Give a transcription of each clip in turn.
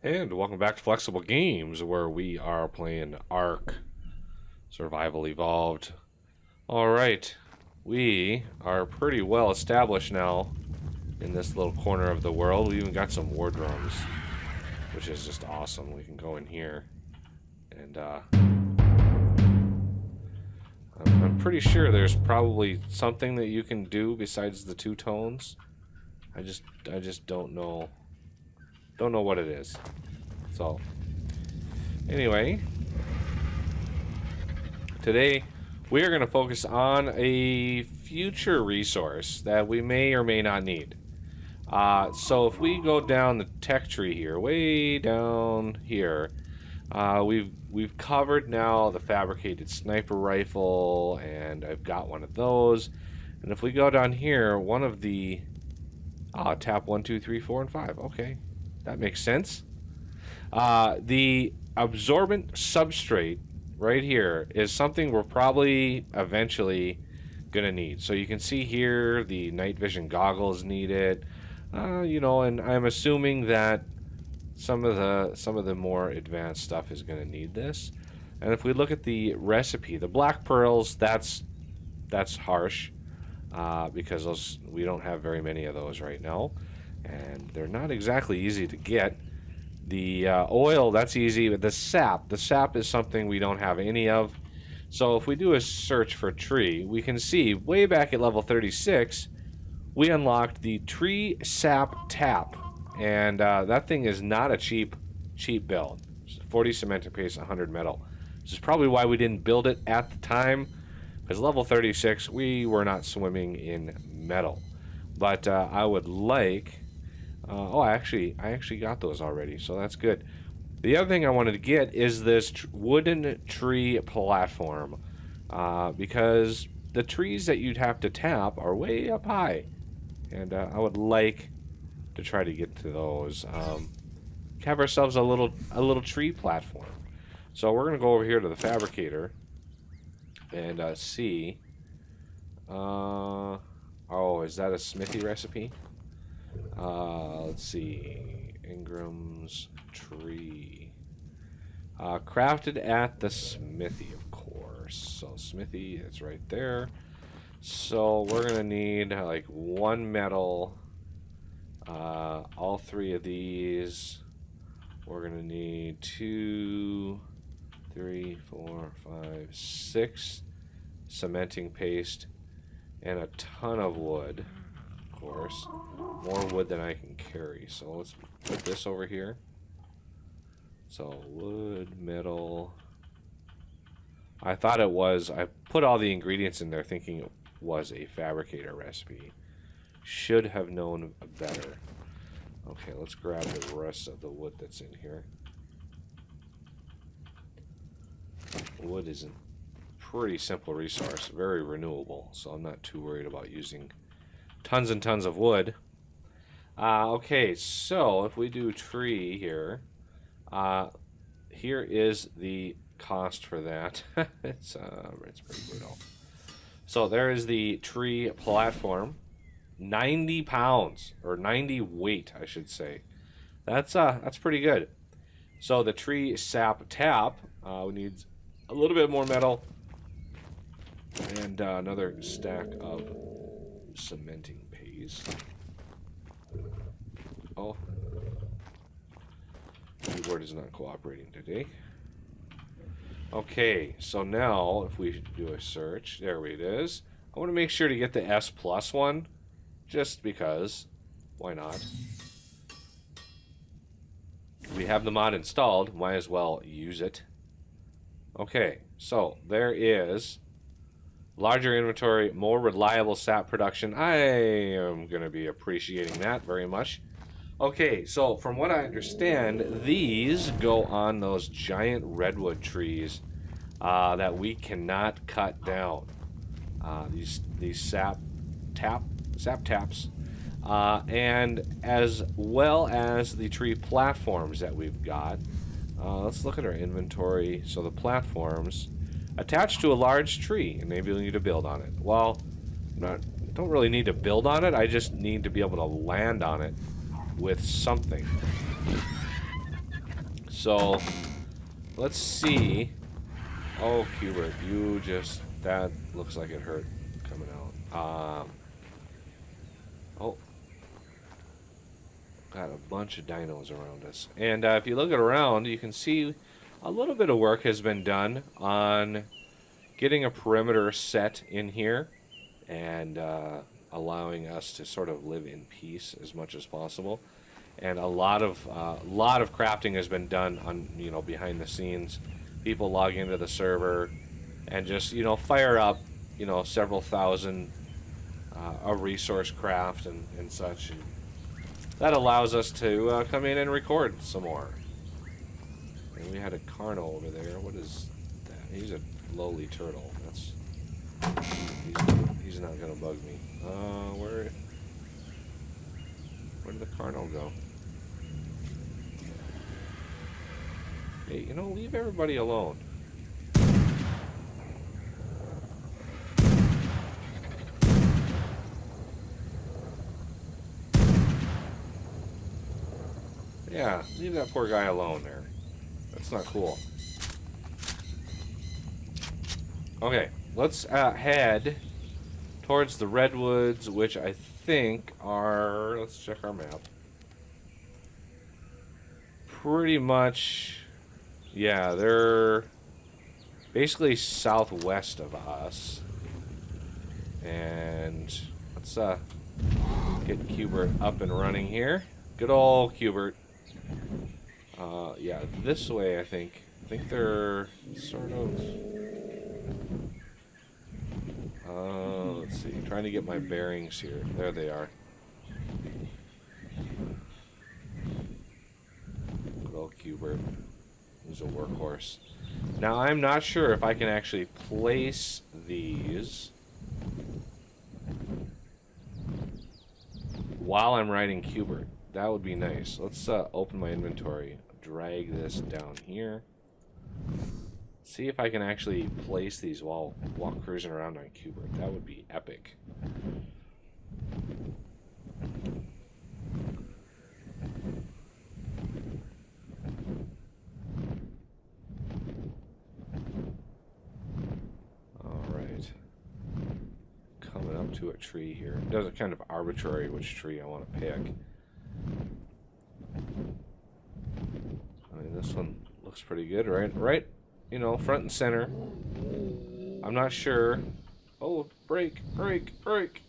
And welcome back to Flexible Games, where we are playing Ark Survival Evolved. Alright, we are pretty well established now in this little corner of the world. We even got some war drums, which is just awesome. We can go in here and I'm pretty sure there's probably something that you can do besides the two tones. I just don't know. Don't know what it is. So, anyway, today we are going to focus on a future resource that we may or may not need. So if we go down the tech tree here, way down here, we've covered now the fabricated sniper rifle, and I've got one of those. And if we go down here, one of the tap 1, 2, 3, 4, and 5. Okay. That makes sense. The absorbent substrate right here is something we're probably eventually gonna need. So you can see here the night vision goggles need it. You know, and I'm assuming that some of the more advanced stuff is gonna need this. And if we look at the recipe, the black pearls, that's harsh because we don't have very many of those right now. And they're not exactly easy to get. The oil, that's easy, but the sap is something we don't have any of. So if we do a search for tree, we can see way back at level 36, we unlocked the tree sap tap. And that thing is not a cheap build. 40 cement paste, 100 metal. This is probably why we didn't build it at the time, because level 36, we were not swimming in metal. But I would like... I actually got those already, so that's good. The other thing I wanted to get is this wooden tree platform, because the trees that you'd have to tap are way up high, and I would like to try to get to those. Have ourselves a little tree platform. So we're gonna go over here to the fabricator and see. Oh, is that a smithy recipe? Let's see. Ingram's tree. Crafted at the smithy, of course. So smithy, it's right there. So we're gonna need like 1 metal. All 3 of these. We're gonna need 2, 3, 4, 5, 6 cementing paste and a ton of wood. Course, more wood than I can carry, so let's put this over here. So wood, metal. I thought it was, I put all the ingredients in there thinking it was a fabricator recipe. Should have known better. Okay, let's grab the rest of the wood that's in here. Wood is a pretty simple resource, very renewable, so I'm not too worried about using tons and tons of wood. Okay, so if we do tree here, here is the cost for that. it's pretty brutal. So there is the tree platform, 90 pounds or 90 weight, I should say. That's pretty good. So the tree sap tap, we need a little bit more metal and another stack of cementing paste. Oh, keyboard is not cooperating today. Okay, so now if we do a search, there it is. I want to make sure to get the S+ one, just because. Why not? We have the mod installed, might as well use it. Okay, so there is larger inventory, more reliable sap production. I am going to be appreciating that very much. Okay, so from what I understand, these go on those giant redwood trees that we cannot cut down. These sap taps, and as well as the tree platforms that we've got. Let's look at our inventory. So the platforms attached to a large tree, and maybe we'll need to build on it. Well, don't really need to build on it. I just need to be able to land on it with something. So, let's see. Oh, Cubert, you just... That looks like it hurt coming out. Oh. Got a bunch of dinos around us. And if you look around, you can see a little bit of work has been done on getting a perimeter set in here and allowing us to sort of live in peace as much as possible. And a lot of crafting has been done on, you know, behind the scenes. People log into the server and just, you know, fire up, you know, several thousand a resource craft and such. And that allows us to come in and record some more. And we had a Carno over there. What is that? He's a lowly turtle. That's he's not gonna bug me. Where did the Carno go? Hey, you know, leave everybody alone. Yeah, leave that poor guy alone there. That's not cool. Okay, let's head towards the redwoods, which I think are... Let's check our map. Pretty much... Yeah, they're basically southwest of us. And let's get Cubert up and running here. Good old Cubert. Yeah, this way, I think. I think they're sort of... let's see. Trying to get my bearings here. There they are. Good old Cubert. He's a workhorse. Now, I'm not sure if I can actually place these while I'm riding Cubert. That would be nice. Let's open my inventory. Drag this down here. See if I can actually place these while cruising around on Cubert. That would be epic. Alright. Coming up to a tree here. It does it kind of arbitrary which tree I want to pick. I mean, this one looks pretty good, right, you know, front and center. I'm not sure. Oh, break. Perfect.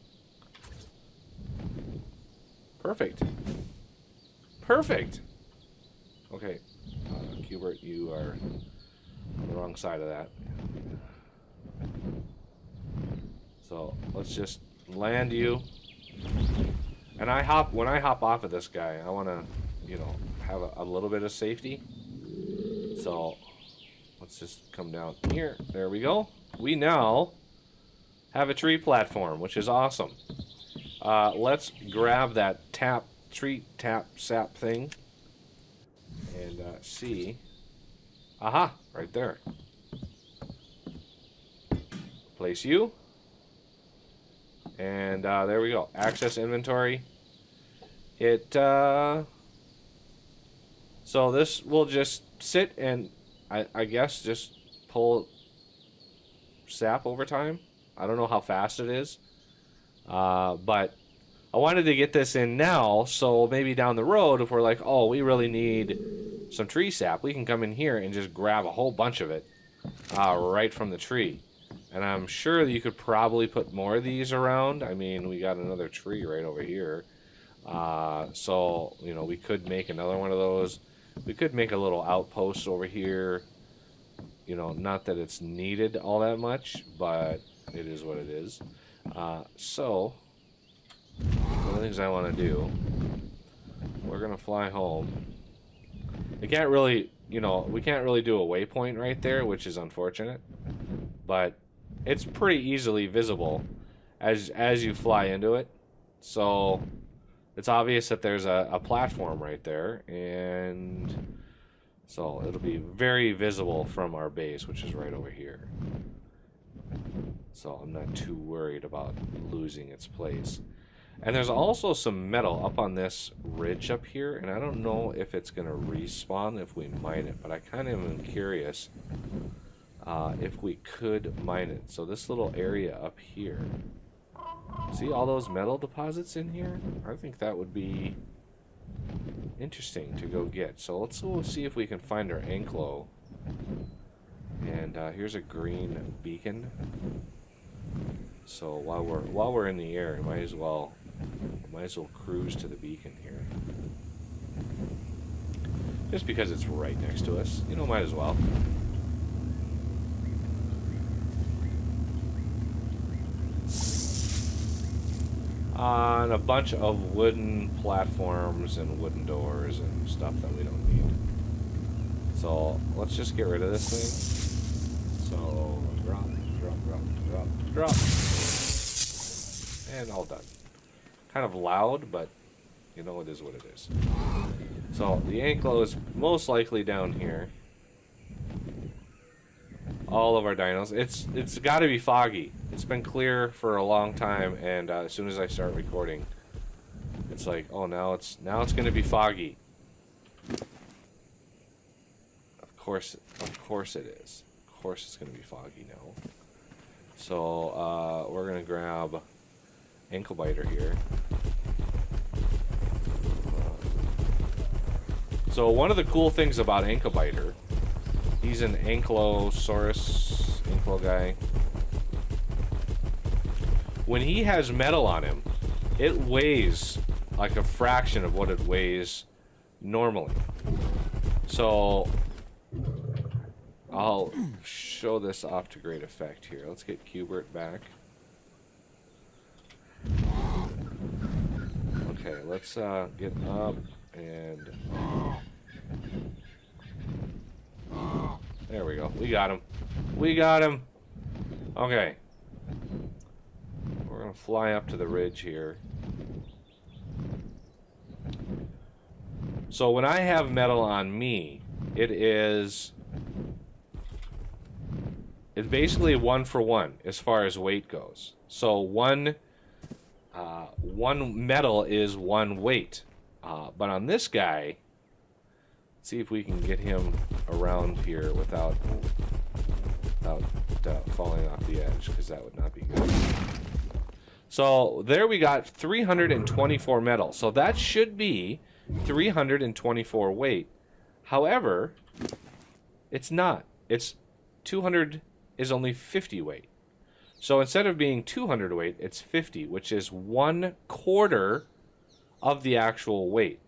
Okay, Cubert, you are on the wrong side of that. So let's just land you. And when I hop off of this guy, I want to, you know, have a little bit of safety. So let's just come down here. There we go. We now have a tree platform, which is awesome. Let's grab that tree tap sap thing and see. Aha, right there. Place you. And there we go. Access inventory. So this will just sit and I guess just pull sap over time. I don't know how fast it is. But I wanted to get this in now, so maybe down the road, if we're like, oh, we really need some tree sap, we can come in here and just grab a whole bunch of it right from the tree. And I'm sure that you could probably put more of these around. I mean, we got another tree right over here. So, you know, we could make another one of those. We could make a little outpost over here. You know, not that it's needed all that much, but it is what it is. So, one of the things I want to do, we're going to fly home. I can't really, you know, we can't really do a waypoint right there, which is unfortunate. But it's pretty easily visible as you fly into it. So it's obvious that there's a platform right there, and so it'll be very visible from our base, which is right over here. So I'm not too worried about losing its place. And there's also some metal up on this ridge up here, and I don't know if it's going to respawn if we mine it, but I kind of am curious if we could mine it. So this little area up here, see all those metal deposits in here? I think that would be interesting to go get. So let's go see if we can find our anklo. And here's a green beacon. So while we're in the air, might as well cruise to the beacon here. Just because it's right next to us, you know, might as well. On a bunch of wooden platforms and wooden doors and stuff that we don't need. So let's just get rid of this thing. So drop, drop, drop, drop, drop. And all done. Kind of loud, but you know it is what it is. So the anklo is most likely down here. All of our dinos. It's got to be foggy. It's been clear for a long time, and as soon as I start recording, it's like, oh, now it's going to be foggy. Of course it is. Of course it's going to be foggy now. So we're going to grab ankle biter here. So one of the cool things about ankle biter, he's an ankylosaurus, anklo guy. When he has metal on him, it weighs like a fraction of what it weighs normally. So I'll show this off to great effect here. Let's get Cubert back. Okay, let's get up and there we go. We got him. We got him. Okay. We're gonna fly up to the ridge here. So when I have metal on me, it's basically 1 for 1 as far as weight goes. So one metal is 1 weight. But on this guy, let's see if we can get him around here without falling off the edge, because that would not be good. So there we got 324 metal. So that should be 324 weight. However, it's not. It's 200 is only 50 weight. So instead of being 200 weight, it's 50, which is 1/4 of the actual weight.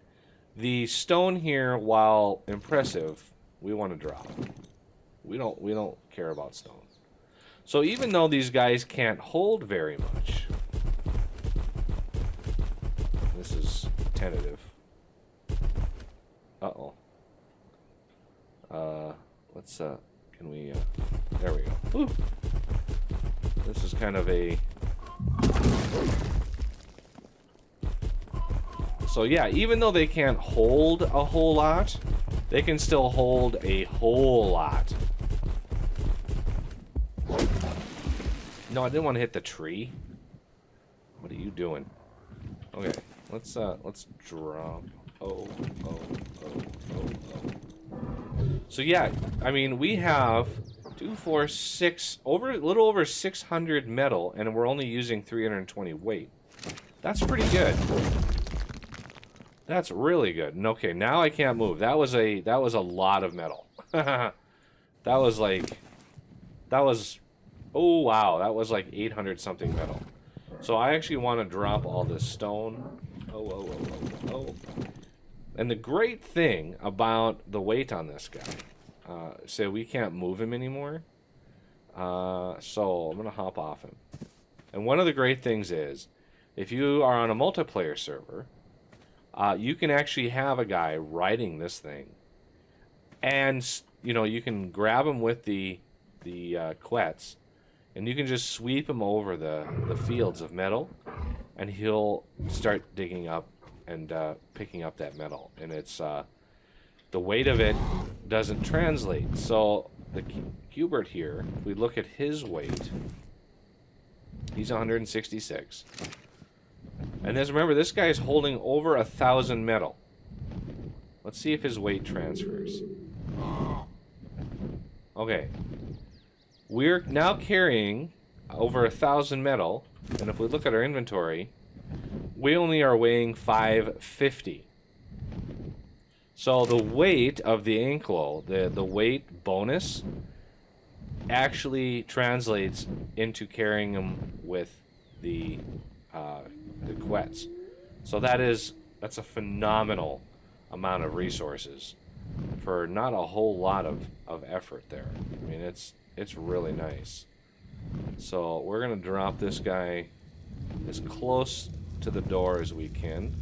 The stone here, while impressive, we want to drop. We don't care about stone. So even though these guys can't hold very much, this is tentative. Uh-oh. Let's can we there we go. Woo. This is kind of a So yeah, even though they can't hold a whole lot, they can still hold a whole lot. No, I didn't want to hit the tree. What are you doing? Okay, let's drop. Oh. So yeah, I mean, we have 2, 4, 6, a little over 600 metal, and we're only using 320 weight. That's pretty good. That's really good. And okay, now I can't move. That was a lot of metal. Oh wow, that was like 800 something metal. So I actually want to drop all this stone. Oh. And the great thing about the weight on this guy, so we can't move him anymore. So I'm gonna hop off him. And one of the great things is, if you are on a multiplayer server, you can actually have a guy riding this thing, and you know, you can grab him with the quets, and you can just sweep him over the fields of metal, and he'll start digging up and picking up that metal. And it's the weight of it doesn't translate. So the Cubert here, if we look at his weight, he's 166. And this, remember, this guy's holding over 1,000 metal. Let's see if his weight transfers. Okay. We're now carrying over 1,000 metal, and if we look at our inventory, we only are weighing 550. So the weight of the Anklo, the weight bonus, actually translates into carrying them with the quets. So that's a phenomenal amount of resources for not a whole lot of effort there. I mean, it's really nice. So we're gonna drop this guy as close to the door as we can.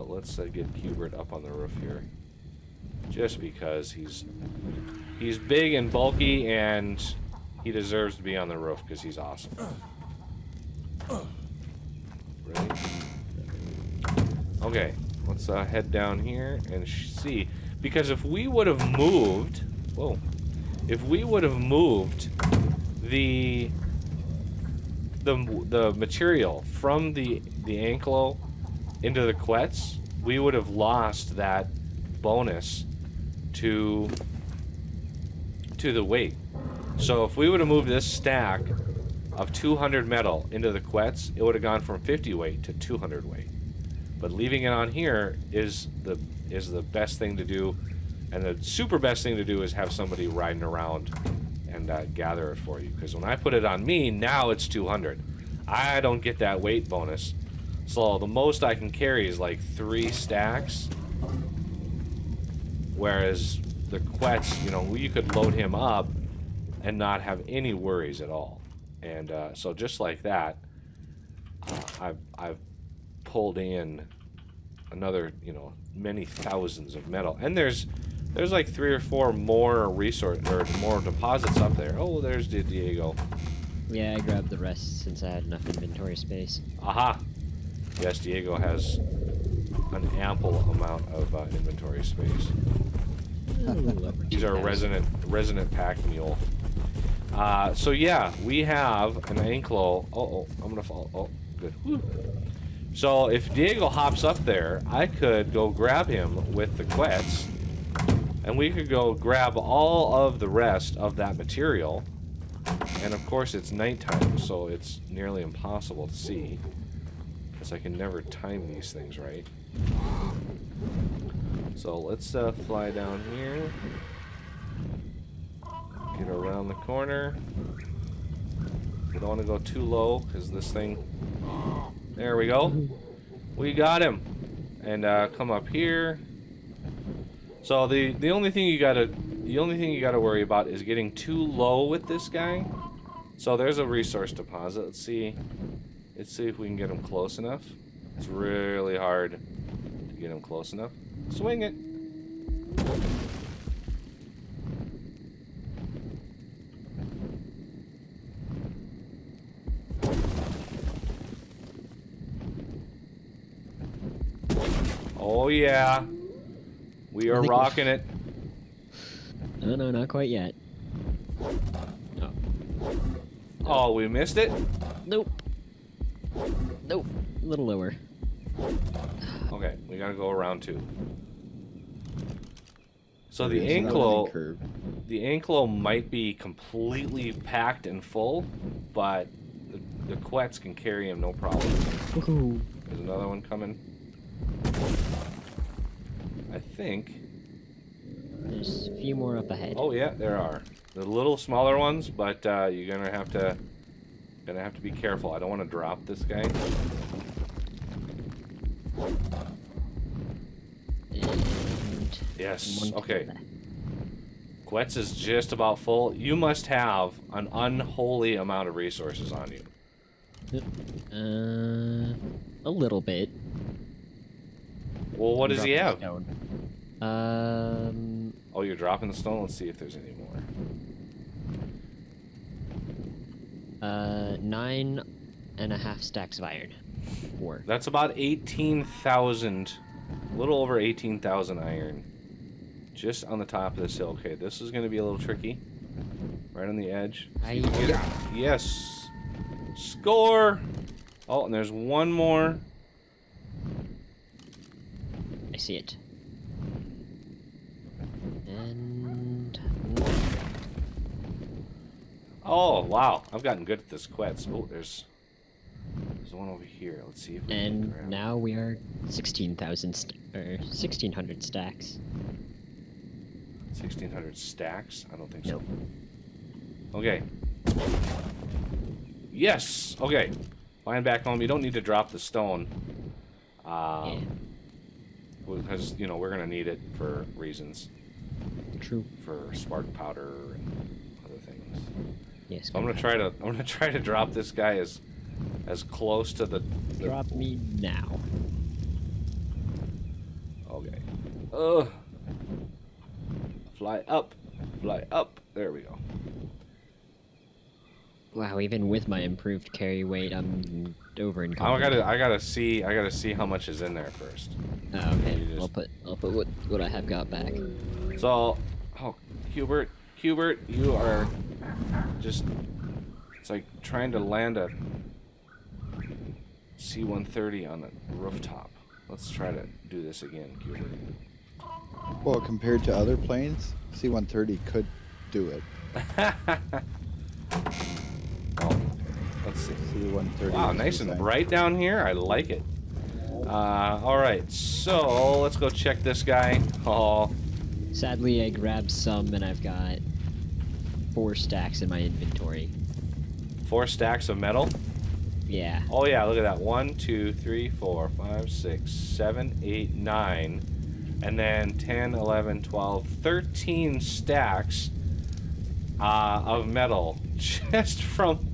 Let's get Hubert up on the roof here, just because he's big and bulky, and he deserves to be on the roof because he's awesome. Right? Okay, let's head down here and see, because if we would have moved, if we would have moved the material from the Anklo into the quets, we would have lost that bonus to the weight. So if we would have moved this stack of 200 metal into the quets, it would have gone from 50 weight to 200 weight. But leaving it on here is the best thing to do, and the super best thing to do is have somebody riding around and gather it for you. Because when I put it on me, now it's 200. I don't get that weight bonus. So the most I can carry is like 3 stacks. Whereas the quets, you know, you could load him up and not have any worries at all. And so just like that, I've pulled in another, you know, many thousands of metal. And there's like 3 or 4 more more deposits up there. Oh, there's Diego. Yeah, I grabbed the rest since I had enough inventory space. Aha! Yes, Diego has an ample amount of inventory space. He's our resident pack mule. So yeah, we have an Anklo. I'm gonna fall. Oh, good. Woo. So if Diego hops up there, I could go grab him with the quets, and we could go grab all of the rest of that material. And of course it's nighttime, so it's nearly impossible to see, because I can never time these things right. So let's fly down here, get around the corner. We don't want to go too low, because this thing... There we go. We got him. And come up here. So the only thing you gotta worry about is getting too low with this guy. So there's a resource deposit. Let's see if we can get him close enough. It's really hard to get him close enough. Swing it. Oh yeah, we are rocking it. No, not quite yet. No. Oh, we missed it? Nope. Nope. A little lower. Okay, we gotta go around 2. So the Anklo might be completely packed and full, but the quets can carry him no problem. Woohoo. There's another one coming. I think. There's a few more up ahead. Oh yeah, there are. The little smaller ones, but you're gonna have to be careful. I don't want to drop this guy. And yes. Okay. Quets is just about full. You must have an unholy amount of resources on you. Yep. A little bit. Well, what does he have? Stone. Oh, you're dropping the stone? Let's see if there's any more. 9.5 stacks of iron. 4. That's about 18,000, a little over 18,000 iron. Just on the top of this hill. Okay, this is going to be a little tricky. Right on the edge. Yeah. Yes. Score! Oh, and there's one more. I see it. And... Oh, wow. I've gotten good at this quest. Oh, there's one over here. Let's see if we can grab. And now we are 16,000 or 1,600 stacks. 1,600 stacks? I don't think so. Nope. Okay. Yes! Okay. Flying back home. You don't need to drop the stone. Yeah. Because, you know, we're going to need it for reasons. True. For spark powder and other things. Yes. So I'm gonna try to drop this guy as close to the Drop me now. Okay. Fly up. Fly up. There we go. Wow, even with my improved carry weight, I'm over in. I gotta see how much is in there first. Oh, okay. I'll put what I have got back. So, oh, Hubert, you are just. It's like trying to land a C-130 on a rooftop. Let's try to do this again, Hubert. Well, compared to other planes, C-130 could do it. Oh, let's see. C-130. Wow, nice and bright down here. I like it. All right, so let's go check this guy. Oh, Sadly, I grabbed some, and I've got 4 stacks in my inventory. 4 stacks of metal. Yeah. Oh yeah, look at that. 1, 2, 3, 4, 5, 6, 7, 8, 9, and then 10, 11, 12, 13 stacks of metal just from.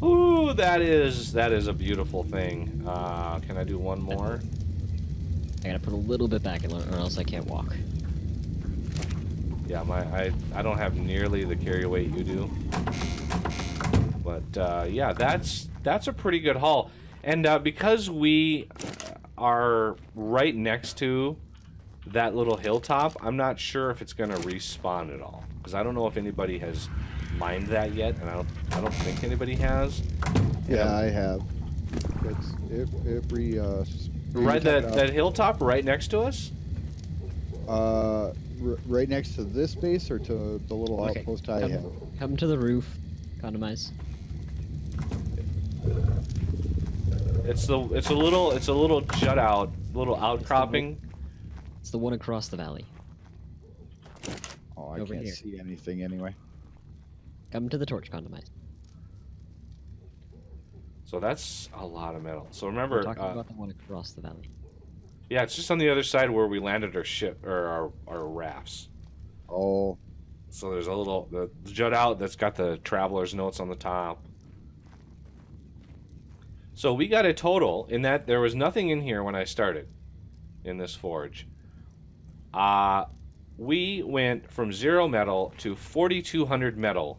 Ooh, that is a beautiful thing. Can I do one more? I gotta put a little bit back, or else I can't walk. Yeah, I don't have nearly the carry weight you do. But yeah, that's a pretty good haul. And because we are right next to that little hilltop, I'm not sure if it's gonna respawn at all. Because I don't know if anybody has mined that yet, and I don't think anybody has. Yeah, I have. It's right that hilltop right next to us. Right next to this base or to the little outpost I have. Come to the roof, Kondomize. It's a little jut out, little outcropping. It's the one across the valley. Oh, I Over can't here. see anything anyway. Come to the torch, Kondomize. So that's a lot of metal. So remember, We're talking about the one across the valley. yeah, it's just on the other side where we landed our ship or our rafts. Oh. So there's a little the jut out that's got the traveler's notes on the top. So we got a total in that there was nothing in here when I started in this forge. We went from 0 metal to 4,200 metal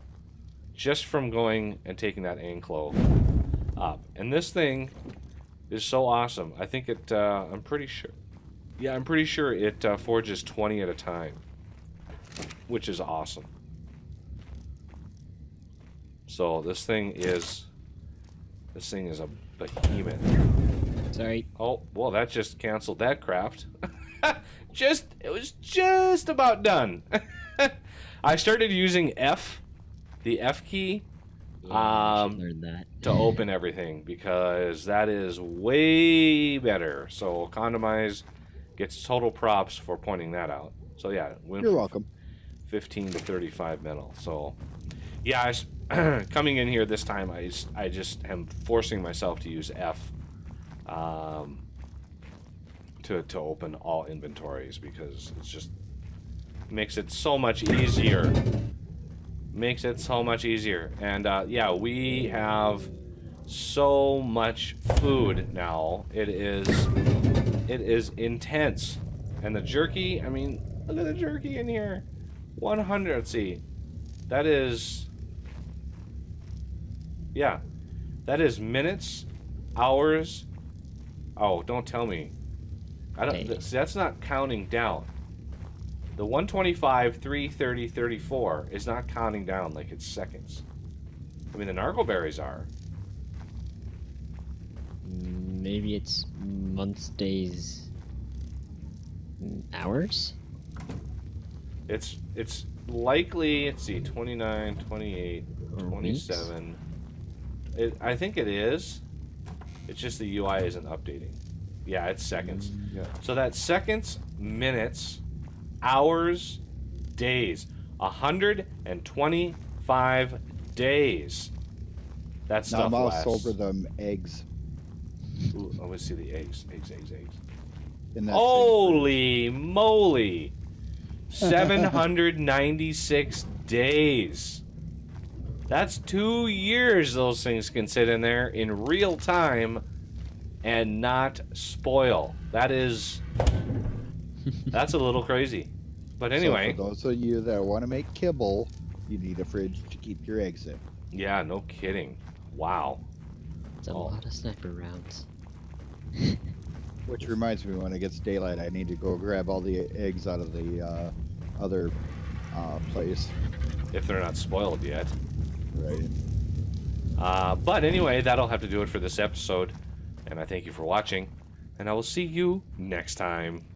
just from going and taking that anklo up. And this thing is so awesome. I think it, I'm pretty sure. Yeah, I'm pretty sure it forges 20 at a time, which is awesome. So this thing is a behemoth. Sorry. Oh, well, that just canceled that craft. It was just about done. I started using F, the F key, Yeah, I should learn that. to open everything because that is way better. So Kondomize gets total props for pointing that out. So yeah, You're welcome. 15 to 35 metal. So yeah, coming in here this time, I just am forcing myself to use F to open all inventories because it's just makes it so much easier. Makes it so much easier. And yeah, we have so much food now. It is intense. And the jerky, I mean, look at the jerky in here. 100, let's see. That is, yeah, that is minutes, hours. Oh, don't tell me. I don't. That's not counting down. The 125, 330, 34 is not counting down like it's seconds. I mean, the narco berries are, maybe it's months, days, hours? It's likely, let's see, 29, 28, Or 27. I think it is. It's just the UI isn't updating. Yeah, it's seconds. Yeah. So that's seconds, minutes, hours, days. 125 days. That Now stuff mouse lasts. over them eggs. Ooh, I want to see the eggs. Eggs. In that Holy moly! 796 days. That's 2 years those things can sit in there in real time and not spoil. That's a little crazy. But anyway. So for those of you that want to make kibble, you need a fridge to keep your eggs in. Yeah, no kidding. Wow. It's a lot of sniper rounds. Which reminds me, when it gets daylight, I need to go grab all the eggs out of the other place. If they're not spoiled yet. Right. But anyway, that'll have to do it for this episode. And I thank you for watching. And I will see you next time.